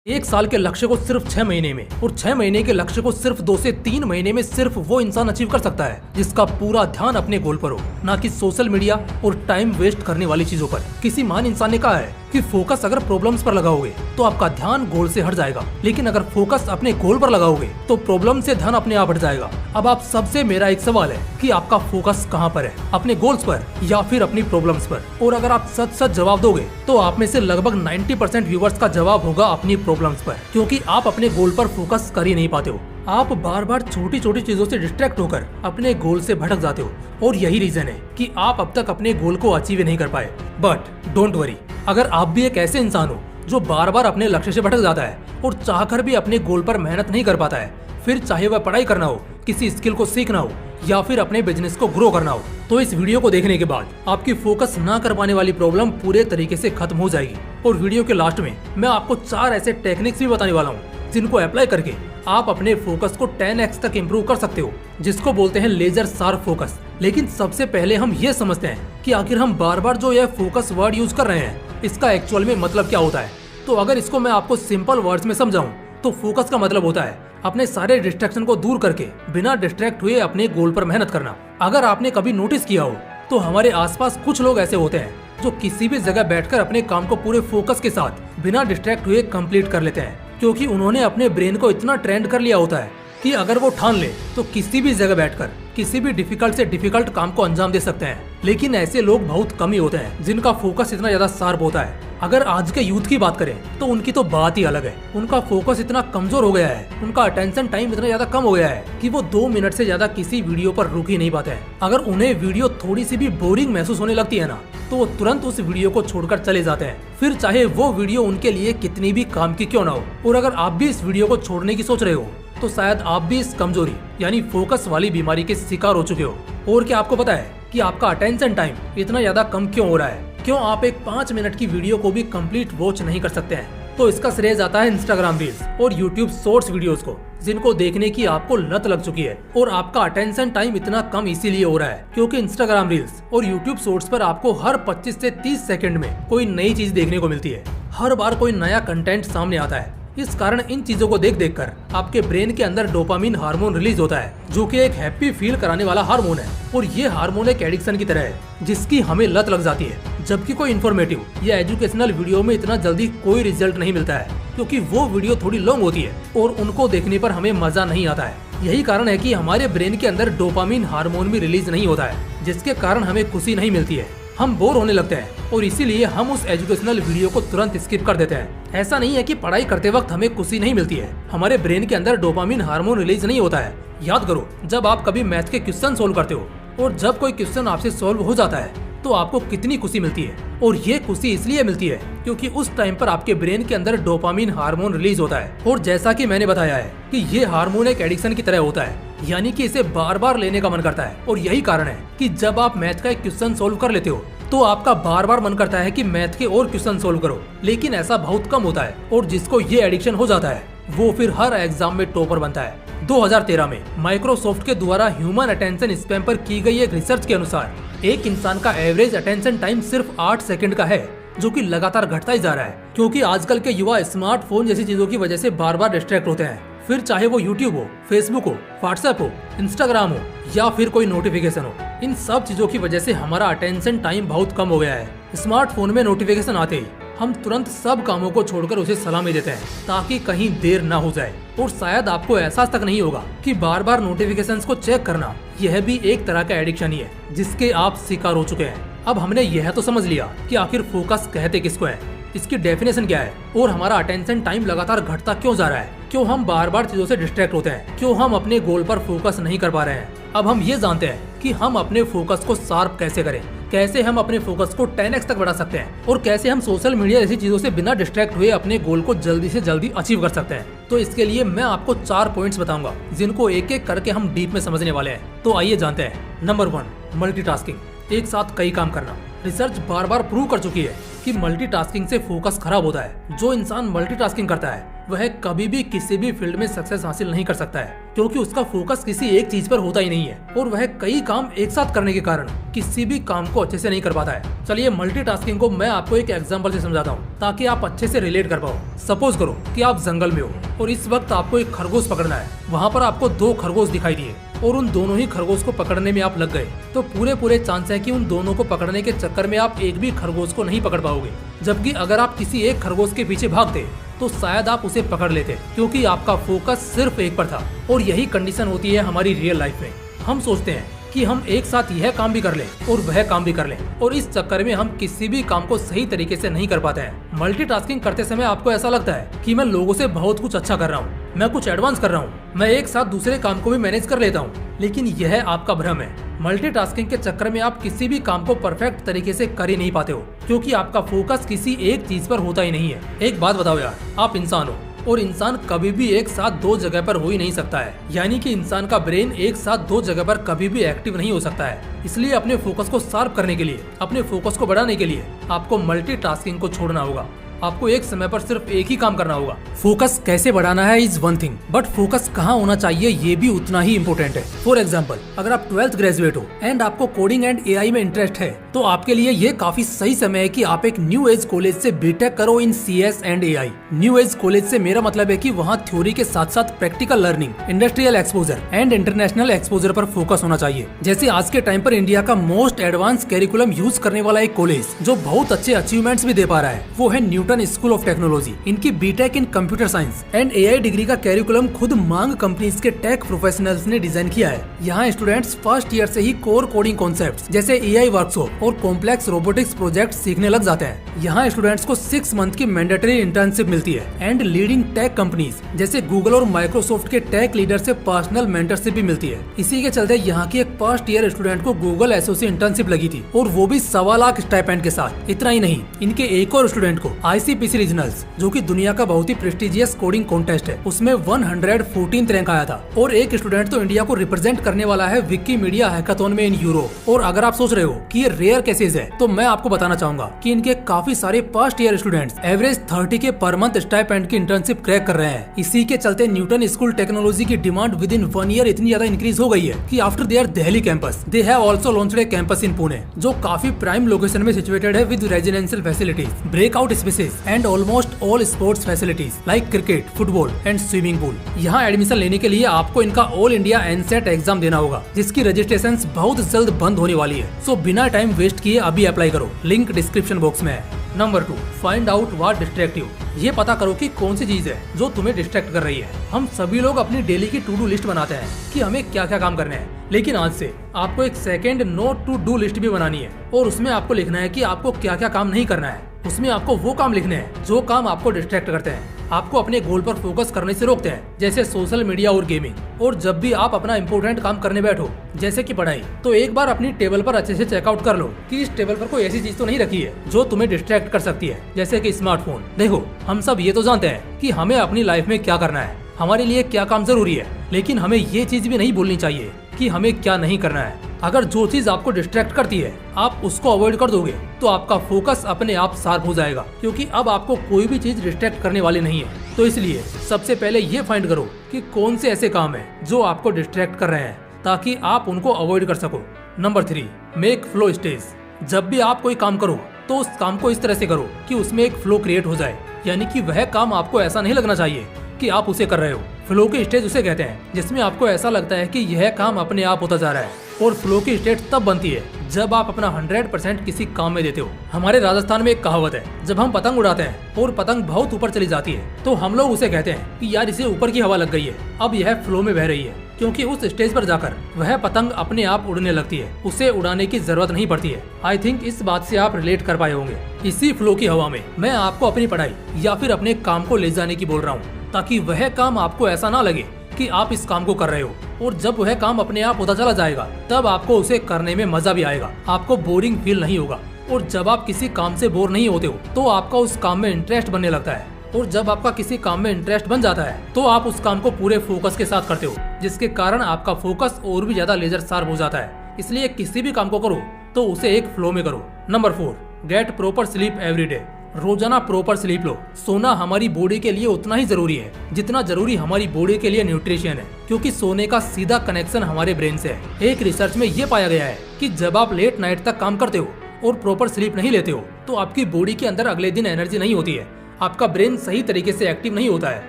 एक साल के लक्ष्य को सिर्फ 6 महीने में और 6 महीने के लक्ष्य को सिर्फ 2 से 3 महीने में सिर्फ वो इंसान अचीव कर सकता है जिसका पूरा ध्यान अपने गोल पर हो, ना कि सोशल मीडिया और टाइम वेस्ट करने वाली चीजों पर। किसी महान इंसान ने कहा है कि फोकस अगर प्रॉब्लम्स पर लगाओगे तो आपका ध्यान गोल से हट जाएगा, लेकिन अगर फोकस अपने गोल पर लगाओगे तो प्रॉब्लम से ध्यान अपने आप हट जाएगा। अब आप सबसे मेरा एक सवाल है कि आपका फोकस कहाँ पर है, अपने गोल्स पर या फिर अपनी प्रॉब्लम्स पर? और अगर आप सच सच जवाब दोगे तो आप में से लगभग 90% व्यूवर्स का जवाब होगा अपनी प्रॉब्लम्स पर, क्योंकि आप अपने गोल पर फोकस कर ही नहीं पाते हो। आप बार बार छोटी छोटी चीजों से डिस्ट्रैक्ट होकर अपने गोल से भटक जाते हो और यही रीजन है कि आप अब तक अपने गोल को अचीव नहीं कर पाए। बट डोंट वरी, अगर आप भी एक ऐसे इंसान हो जो बार बार अपने लक्ष्य से भटक जाता है और चाहकर भी अपने गोल पर मेहनत नहीं कर पाता है, फिर चाहे वह पढ़ाई करना हो, किसी स्किल को सीखना हो या फिर अपने बिजनेस को ग्रो करना हो, तो इस वीडियो को देखने के बाद आपकी फोकस ना कर पाने वाली प्रॉब्लम पूरे तरीके से खत्म हो जाएगी। और वीडियो के लास्ट में मैं आपको 4 ऐसे टेक्निक्स भी बताने वाला हूँ जिनको अप्लाई करके आप अपने फोकस को 10x तक इम्प्रूव कर सकते हो, जिसको बोलते हैं लेजर शार्प फोकस। लेकिन सबसे पहले हम ये समझते हैं कि आखिर हम बार बार जो यह फोकस वर्ड यूज कर रहे हैं इसका एक्चुअल में मतलब क्या होता है। तो अगर इसको मैं आपको सिंपल वर्ड्स में समझाऊं तो फोकस का मतलब होता है अपने सारे डिस्ट्रैक्शन को दूर करके बिना डिस्ट्रैक्ट हुए अपने गोल पर मेहनत करना। अगर आपने कभी नोटिस किया हो तो हमारे आसपास कुछ लोग ऐसे होते हैं जो किसी भी जगह बैठकर अपने काम को पूरे फोकस के साथ बिना डिस्ट्रैक्ट हुए कंप्लीट कर लेते हैं, क्योंकि उन्होंने अपने ब्रेन को इतना ट्रेंड कर लिया होता है कि अगर वो ठान ले तो किसी भी जगह बैठकर किसी भी डिफिकल्ट से डिफिकल्ट काम को अंजाम दे सकते हैं। लेकिन ऐसे लोग बहुत कम ही होते हैं जिनका फोकस इतना ज्यादा शार्प होता है। अगर आज के यूथ की बात करें तो उनकी तो बात ही अलग है। उनका फोकस इतना कमजोर हो गया है, उनका अटेंशन टाइम इतना ज्यादा कम हो गया है कि वो 2 मिनट से ज्यादा किसी वीडियो पर रुक ही नहीं पाते हैं। अगर उन्हें वीडियो थोड़ी सी भी बोरिंग महसूस होने लगती है ना, तो वो तुरंत उस वीडियो को छोड़कर चले जाते हैं, फिर चाहे वो वीडियो उनके लिए कितनी भी काम की क्यों ना हो। और अगर आप भी इस वीडियो को छोड़ने की सोच रहे हो तो शायद आप भी इस कमजोरी यानी फोकस वाली बीमारी के शिकार हो चुके हो। और क्या आपको पता है कि आपका अटेंशन टाइम इतना ज्यादा कम क्यों हो रहा है? क्यों आप एक 5 मिनट की वीडियो को भी कंप्लीट वॉच नहीं कर सकते हैं? तो इसका श्रेय जाता है इंस्टाग्राम रील्स और यूट्यूब शॉर्ट्स वीडियोस को, जिनको देखने की आपको लत लग चुकी है। और आपका अटेंशन टाइम इतना कम इसीलिए हो रहा है क्योंकि इंस्टाग्राम रील्स और यूट्यूब शॉर्ट्स पर आपको हर 25 से 30 सेकंड में कोई नई चीज देखने को मिलती है। हर बार कोई नया कंटेंट सामने आता है। इस कारण इन चीजों को देख देख कर आपके ब्रेन के अंदर डोपामिन हार्मोन रिलीज होता है, जो कि एक हैप्पी फील कराने वाला हार्मोन है। और ये हार्मोन एक एडिक्शन की तरह है जिसकी हमें लत लग जाती है। जबकि कोई इन्फॉर्मेटिव या एजुकेशनल वीडियो में इतना जल्दी कोई रिजल्ट नहीं मिलता है, क्योंकि वो वीडियो थोड़ी लॉन्ग होती है और उनको देखने पर हमें मजा नहीं आता है। यही कारण है कि हमारे ब्रेन के अंदर डोपामिन हार्मोन भी रिलीज नहीं होता है, जिसके कारण हमें खुशी नहीं मिलती है। हम बोर होने लगते हैं और इसीलिए हम उस एजुकेशनल वीडियो को तुरंत स्किप कर देते हैं। ऐसा नहीं है कि पढ़ाई करते वक्त हमें खुशी नहीं मिलती है, हमारे ब्रेन के अंदर डोपामिन हार्मोन रिलीज नहीं होता है। याद करो, जब आप कभी मैथ के क्वेश्चन सोल्व करते हो और जब कोई क्वेश्चन आपसे सोल्व हो जाता है तो आपको कितनी खुशी मिलती है। और ये खुशी इसलिए मिलती है क्योंकि उस टाइम पर आपके ब्रेन के अंदर डोपामिन हार्मोन रिलीज होता है। और जैसा कि मैंने बताया है कि ये हार्मोन एक एडिक्शन की तरह होता है, यानी कि इसे बार बार लेने का मन करता है। और यही कारण है कि जब आप मैथ का एक क्वेश्चन सोल्व कर लेते हो तो आपका बार बार मन करता है कि मैथ के और क्वेश्चन सोल्व करो। लेकिन ऐसा बहुत कम होता है, और जिसको ये एडिक्शन हो जाता है वो फिर हर एग्जाम में टॉपर बनता है। 2013 में माइक्रोसॉफ्ट के द्वारा ह्यूमन अटेंशन स्पैन पर की गई एक रिसर्च के अनुसार एक इंसान का एवरेज अटेंशन टाइम सिर्फ 8 सेकंड का है, जो कि लगातार घटता ही जा रहा है। क्योंकि आजकल के युवा स्मार्टफोन जैसी चीजों की वजह से बार बार डिस्ट्रैक्ट होते हैं, फिर चाहे वो यूट्यूब हो, फेसबुक हो, व्हाट्सएप हो, इंस्टाग्राम हो या फिर कोई नोटिफिकेशन हो। इन सब चीजों की वजह से हमारा अटेंशन टाइम बहुत कम हो गया है। स्मार्टफोन में नोटिफिकेशन आते ही हम तुरंत सब कामों को छोड़कर उसे सलामी देते हैं ताकि कहीं देर ना हो जाए। और शायद आपको एहसास तक नहीं होगा कि बार बार नोटिफिकेशंस को चेक करना यह भी एक तरह का एडिक्शन ही है जिसके आप शिकार हो चुके हैं। अब हमने यह तो समझ लिया कि आखिर फोकस कहते किसको है, इसकी डेफिनेशन क्या है और हमारा अटेंशन टाइम लगातार घटता क्यों जा रहा है, क्यों हम बार बार चीजों से डिस्ट्रैक्ट होते हैं, क्यों हम अपने गोल पर फोकस नहीं कर पा रहे हैं। अब हम ये जानते हैं कि हम अपने फोकस को शार्प कैसे करें, कैसे हम अपने फोकस को 10x तक बढ़ा सकते हैं और कैसे हम सोशल मीडिया जैसी चीजों से बिना डिस्ट्रैक्ट हुए अपने गोल को जल्दी से जल्दी अचीव कर सकते हैं। तो इसके लिए मैं आपको 4 पॉइंट्स बताऊंगा जिनको एक एक करके हम डीप में समझने वाले हैं। तो आइए जानते हैं। नंबर 1, मल्टीटास्किंग, एक साथ कई काम करना। रिसर्च बार बार प्रूव कर चुकी है कि मल्टीटास्किंग से फोकस खराब होता है। जो इंसान मल्टीटास्किंग करता है वह कभी भी किसी भी फील्ड में सक्सेस हासिल नहीं कर सकता है, क्योंकि उसका फोकस किसी एक चीज पर होता ही नहीं है और वह कई काम एक साथ करने के कारण किसी भी काम को अच्छे से नहीं कर पाता है। चलिए मल्टीटास्किंग को मैं आपको एक एग्जांपल से समझाता हूँ ताकि आप अच्छे से रिलेट कर पाओ। सपोज करो कि आप जंगल में हो और इस वक्त आपको एक खरगोश पकड़ना है। वहाँ पर आपको 2 खरगोश दिखाई दिए और उन दोनों ही खरगोश को पकड़ने में आप लग गए, तो पूरे चांस है कि उन दोनों को पकड़ने के चक्कर में आप एक भी खरगोश को नहीं पकड़ पाओगे। जबकि अगर आप किसी एक खरगोश के पीछे भागते तो शायद आप उसे पकड़ लेते, क्योंकि आपका फोकस सिर्फ एक पर था। और यही कंडीशन होती है हमारी रियल लाइफ में। हम सोचते हैं कि हम एक साथ यह काम भी कर लें और वह काम भी कर लें, और इस चक्कर में हम किसी भी काम को सही तरीके से नहीं कर पाते हैं। मल्टीटास्किंग करते समय आपको ऐसा लगता है कि मैं लोगों से बहुत कुछ अच्छा कर रहा हूँ, मैं कुछ एडवांस कर रहा हूँ, मैं एक साथ दूसरे काम को भी मैनेज कर लेता हूँ, लेकिन यह आपका भ्रम है। मल्टीटास्किंग के चक्कर में आप किसी भी काम को परफेक्ट तरीके से कर ही नहीं पाते हो, क्योंकि आपका फोकस किसी एक चीज पर होता ही नहीं है। एक बात बताओ यार, आप इंसान हो और इंसान कभी भी एक साथ 2 जगह पर हो ही नहीं सकता है, यानी कि इंसान का ब्रेन एक साथ 2 जगह पर कभी भी एक्टिव नहीं हो सकता है। इसलिए अपने फोकस को शार्प करने के लिए, अपने फोकस को बढ़ाने के लिए आपको मल्टीटास्किंग को छोड़ना होगा। आपको एक समय पर सिर्फ एक ही काम करना होगा। फोकस कैसे बढ़ाना है is one thing, but focus कहाँ होना चाहिए ये भी उतना ही इम्पोर्टेंट है। फॉर एग्जाम्पल, अगर आप 12th ग्रेजुएट हो एंड आपको कोडिंग एंड एआई में इंटरेस्ट है, तो आपके लिए ये काफी सही समय है कि आप एक न्यू एज कॉलेज से बीटेक करो इन CS and AI। New age college से मेरा मतलब है कि वहाँ थ्योरी के साथ साथ practical learning, industrial exposure and international exposure पर फोकस होना चाहिए। जैसे आज के टाइम पर इंडिया का मोस्ट एडवांस कैरिकुलम यूज करने वाला एक कॉलेज जो बहुत अच्छे अचीवमेंट्स भी दे पा रहा है, वो है न्यूटन स्कूल ऑफ टेक्नोलॉजी। इनकी BTech in computer science and AI degree का कैरिकुलम खुद मांग कंपनीज के टेक प्रोफेशनल्स ने डिजाइन किया है। यहाँ स्टूडेंट्स फर्स्ट ईयर से ही कोर कोडिंग कॉन्सेप्ट्स जैसे AI वर्कशॉप और कॉम्प्लेक्स रोबोटिक्स प्रोजेक्ट सीखने लग जाते हैं। यहाँ स्टूडेंट्स को 6 मंथ की मैंडेटरी इंटर्नशिप मिलती है एंड लीडिंग टेक कंपनीज जैसे गूगल और माइक्रोसॉफ्ट के टेक लीडर से पर्सनल मेंटरशिप भी मिलती है। इसी के चलते यहाँ की एक फर्स्ट ईयर स्टूडेंट को गूगल एसोसिएट इंटर्नशिप लगी थी, और वो भी 1.25 लाख स्टाइपेंड के साथ। इतना ही नहीं, इनके एक और स्टूडेंट को ICPC रीजनल्स, जो कि दुनिया का बहुत ही प्रेस्टिजियस कोडिंग कॉन्टेस्ट है, उसमें 114th रैंक आया था। और एक स्टूडेंट तो इंडिया को रिप्रेजेंट करने वाला है विकिमीडिया हैकाथॉन में इन यूरोप। और अगर आप सोच रहे हो कि ये रेयर केसेस है, तो मैं आपको बताना चाहूंगा कि इनके काफी सारे फर्स्ट ईयर स्टूडेंट्स एवरेज 30 के पर मंथ स्टाइपेंड की इंटर्नशिप क्रैक कर रहे हैं। इसी के चलते न्यूटन स्कूल टेक्नोलॉजी की डिमांड विद इन 1 ईयर इतनी ज्यादा इंक्रीज हो गई है कि after their Delhi campus they have also launched A campus इन पुणे, जो काफी प्राइम लोकेशन में सिचुएटेड है with residential facilities, breakout spaces and almost all sports facilities like cricket, football and swimming pool. यहाँ एडमिशन लेने के लिए आपको इनका ऑल इंडिया एनसेट एग्जाम देना होगा, जिसकी रजिस्ट्रेशन बहुत जल्द बंद होने वाली है। सो बिना टाइम वेस्ट किए अभी अप्लाई करो, लिंक डिस्क्रिप्शन बॉक्स में है। Number 2, find out what distract you. ये पता करो कि कौन सी चीज है जो तुम्हें डिस्ट्रैक्ट कर रही है। हम सभी लोग अपनी डेली की टू डू लिस्ट बनाते हैं कि हमें क्या क्या काम करने हैं, लेकिन आज से आपको एक second note to do list भी बनानी है, और उसमें आपको लिखना है कि आपको क्या क्या काम नहीं करना है। उसमें आपको वो काम लिखने हैं जो काम आपको डिस्ट्रैक्ट करते हैं, आपको अपने गोल पर फोकस करने से रोकते हैं, जैसे सोशल मीडिया और गेमिंग। और जब भी आप अपना इंपॉर्टेंट काम करने बैठो, जैसे कि पढ़ाई, तो एक बार अपनी टेबल पर अच्छे से चेकआउट कर लो कि इस टेबल पर कोई ऐसी चीज तो नहीं रखी है जो तुम्हें डिस्ट्रैक्ट कर सकती है, जैसे कि स्मार्टफोन। देखो, हम सब ये तो जानते हैं कि हमें अपनी लाइफ में क्या करना है, हमारे लिए क्या काम जरूरी है, लेकिन हमें ये चीज भी नहीं भूलनी चाहिए कि हमें क्या नहीं करना है। अगर जो चीज आपको डिस्ट्रैक्ट करती है आप उसको अवॉइड कर दोगे, तो आपका फोकस अपने आप शार्प हो जाएगा, क्योंकि अब आपको कोई भी चीज डिस्ट्रैक्ट करने वाली नहीं है। तो इसलिए सबसे पहले ये फाइंड करो कि कौन से ऐसे काम है जो आपको डिस्ट्रैक्ट कर रहे हैं, ताकि आप उनको अवॉइड कर सको। Number 3, make flow stage. जब भी आप कोई काम करो तो उस काम को इस तरह से करो कि उसमें एक फ्लो क्रिएट हो जाए, यानी कि वह काम आपको ऐसा नहीं लगना चाहिए कि आप उसे कर रहे हो। फ्लो की स्टेज उसे कहते हैं जिसमें आपको ऐसा लगता है कि यह काम अपने आप होता जा रहा है। और फ्लो की स्टेट तब बनती है जब आप अपना 100% किसी काम में देते हो। हमारे राजस्थान में एक कहावत है, जब हम पतंग उड़ाते हैं और पतंग बहुत ऊपर चली जाती है, तो हम लोग उसे कहते हैं कि यार इसे ऊपर की हवा लग गई है, अब यह फ्लो में बह रही है, क्योंकि उस स्टेज पर जाकर वह पतंग अपने आप उड़ने लगती है, उसे उड़ाने की जरूरत नहीं पड़ती है। आई थिंक इस बात से आप रिलेट कर पाए होंगे। इसी फ्लो की हवा में मैं आपको अपनी पढ़ाई या फिर अपने काम को ले जाने की बोल रहा हूँ, ताकि वह काम आपको ऐसा ना लगे कि आप इस काम को कर रहे हो, और जब वह काम अपने आप होता चला जाएगा तब आपको उसे करने में मजा भी आएगा, आपको बोरिंग फील नहीं होगा। और जब आप किसी काम से बोर नहीं होते हो तो आपका उस काम में इंटरेस्ट बनने लगता है, और जब आपका किसी काम में इंटरेस्ट बन जाता है तो आप उस काम को पूरे फोकस के साथ करते हो, जिसके कारण आपका फोकस और भी ज्यादा लेजर शार्प हो जाता है। इसलिए किसी भी काम को करो तो उसे एक फ्लो में करो। Number 4, get proper sleep every day. रोजाना प्रॉपर स्लीप लो। सोना हमारी बॉडी के लिए उतना ही जरूरी है जितना जरूरी हमारी बॉडी के लिए न्यूट्रिशन है, क्योंकि सोने का सीधा कनेक्शन हमारे ब्रेन से है। एक रिसर्च में ये पाया गया है कि जब आप लेट नाइट तक काम करते हो और प्रॉपर स्लीप नहीं लेते हो तो आपकी बॉडी के अंदर अगले दिन एनर्जी नहीं होती है, आपका ब्रेन सही तरीके से एक्टिव नहीं होता है,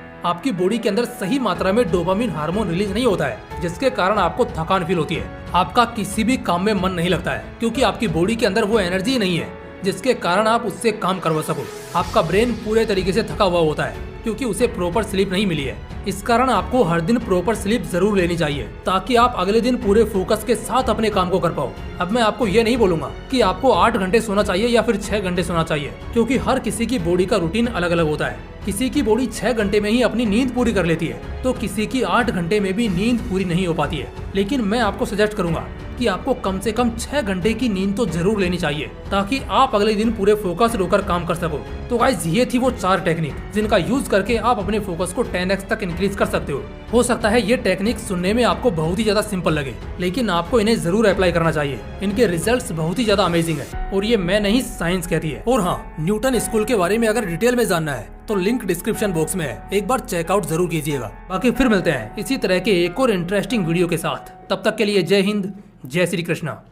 आपकी बॉडी के अंदर सही मात्रा में डोपामिन हार्मोन रिलीज नहीं होता है, जिसके कारण आपको थकान फील होती है, आपका किसी भी काम में मन नहीं लगता है, क्योंकि आपकी बॉडी के अंदर वो एनर्जी नहीं है जिसके कारण आप उससे काम करवा सको। आपका ब्रेन पूरे तरीके से थका हुआ होता है क्योंकि उसे प्रॉपर स्लीप नहीं मिली है। इस कारण आपको हर दिन प्रॉपर स्लीप जरूर लेनी चाहिए ताकि आप अगले दिन पूरे फोकस के साथ अपने काम को कर पाओ। अब मैं आपको ये नहीं बोलूंगा कि आपको 8 घंटे सोना चाहिए या फिर 6 घंटे सोना चाहिए, क्योंकि हर किसी की बॉडी का रूटीन अलग अलग होता है। किसी की बॉडी 6 घंटे में ही अपनी नींद पूरी कर लेती है तो किसी की 8 घंटे में भी नींद पूरी नहीं हो पाती है। लेकिन मैं आपको सजेस्ट करूंगा कि आपको कम से कम 6 घंटे की नींद तो जरूर लेनी चाहिए ताकि आप अगले दिन पूरे फोकस होकर काम कर सको। तो गाइस ये थी वो 4 टेक्निक जिनका यूज करके आप अपने फोकस को 10x तक इंक्रीज कर सकते हो सकता है ये टेक्निक सुनने में आपको बहुत ही ज्यादा सिंपल लगे, लेकिन आपको इन्हें जरूर अप्लाई करना चाहिए। इनके रिजल्ट्स बहुत ही ज्यादा अमेजिंग है और ये मैं नहीं साइंस कहती है। और हाँ, न्यूटन स्कूल के बारे में अगर डिटेल में जानना है तो लिंक डिस्क्रिप्शन बॉक्स में है, एक बार चेकआउट जरूर कीजिएगा। बाकी फिर मिलते हैं इसी तरह के एक और इंटरेस्टिंग वीडियो के साथ। तब तक के लिए जय हिंद, जय श्री कृष्णा।